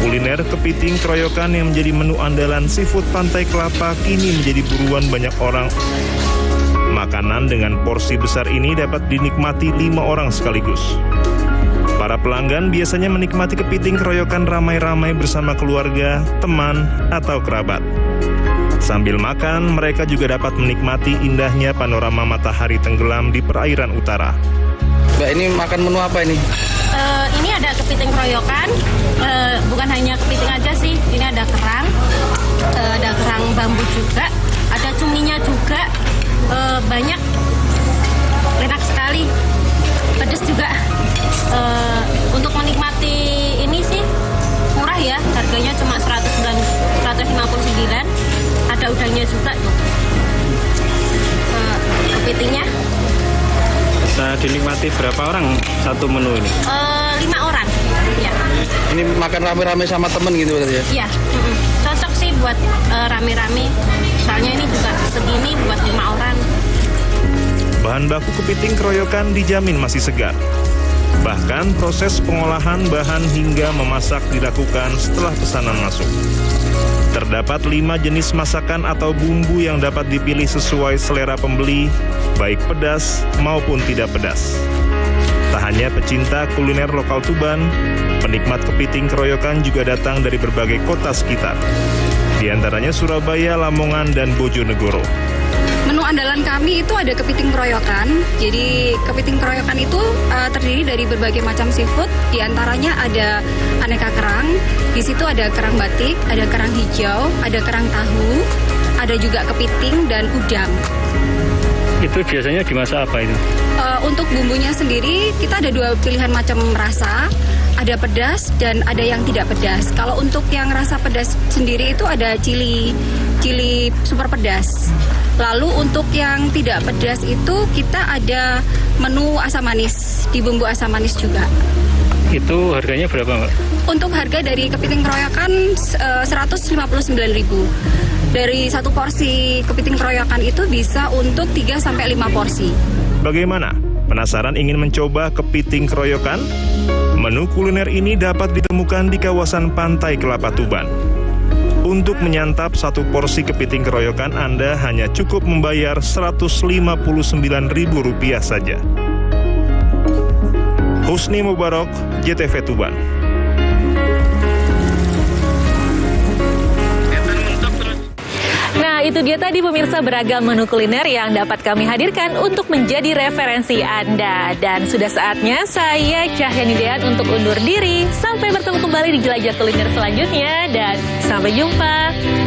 Kuliner kepiting keroyokan yang menjadi menu andalan seafood Pantai Kelapa kini menjadi buruan banyak orang. Makanan dengan porsi besar ini dapat dinikmati 5 orang sekaligus. Para pelanggan biasanya menikmati kepiting keroyokan ramai-ramai bersama keluarga, teman, atau kerabat. Sambil makan, mereka juga dapat menikmati indahnya panorama matahari tenggelam di perairan utara. Mbak, ini makan menu apa ini? Ini ada kepiting keroyokan, bukan hanya kepiting aja sih, ini ada kerang bambu juga, ada cuminya juga, banyak, enak sekali, pedas juga. Untuk menikmati ini sih murah ya, harganya cuma 159, ada udangnya juga tuh, kepitingnya. Bisa dinikmati berapa orang satu menu ini? 5 orang. Ya. Ini makan rame-rame sama temen gitu berarti ya? Iya, cocok sih buat rame-rame. Soalnya ini juga segini buat 5 orang. Bahan baku kepiting keroyokan dijamin masih segar. Bahkan proses pengolahan bahan hingga memasak dilakukan setelah pesanan masuk. Terdapat 5 jenis masakan atau bumbu yang dapat dipilih sesuai selera pembeli, baik pedas maupun tidak pedas. Tak hanya pecinta kuliner lokal Tuban, penikmat kepiting keroyokan juga datang dari berbagai kota sekitar. Di antaranya Surabaya, Lamongan, dan Bojonegoro. Menu andalan kami itu ada kepiting keroyokan. Jadi kepiting keroyokan itu terdiri dari berbagai macam seafood. Di antaranya ada aneka kerang. Di situ ada kerang batik, ada kerang hijau, ada kerang tahu, ada juga kepiting dan udang. Itu biasanya dimasak apa itu? Untuk bumbunya sendiri kita ada 2 pilihan macam rasa. Ada pedas dan ada yang tidak pedas. Kalau untuk yang rasa pedas sendiri itu ada cili super pedas. Lalu untuk yang tidak pedas itu kita ada menu asam manis, di bumbu asam manis juga. Itu harganya berapa, Mbak? Untuk harga dari kepiting keroyokan 159.000. Dari satu porsi kepiting keroyokan itu bisa untuk 3-5 porsi. Bagaimana? Penasaran ingin mencoba kepiting keroyokan? Menu kuliner ini dapat ditemukan di kawasan Pantai Kelapa Tuban. Untuk menyantap satu porsi kepiting keroyokan, Anda hanya cukup membayar Rp159.000 saja. Husni Mubarak, JTV Tuban. Nah, itu dia tadi pemirsa beragam menu kuliner yang dapat kami hadirkan untuk menjadi referensi Anda. Dan sudah saatnya saya Cahyani Dean untuk undur diri. Sampai bertemu kembali di Jelajah Kuliner selanjutnya dan sampai jumpa.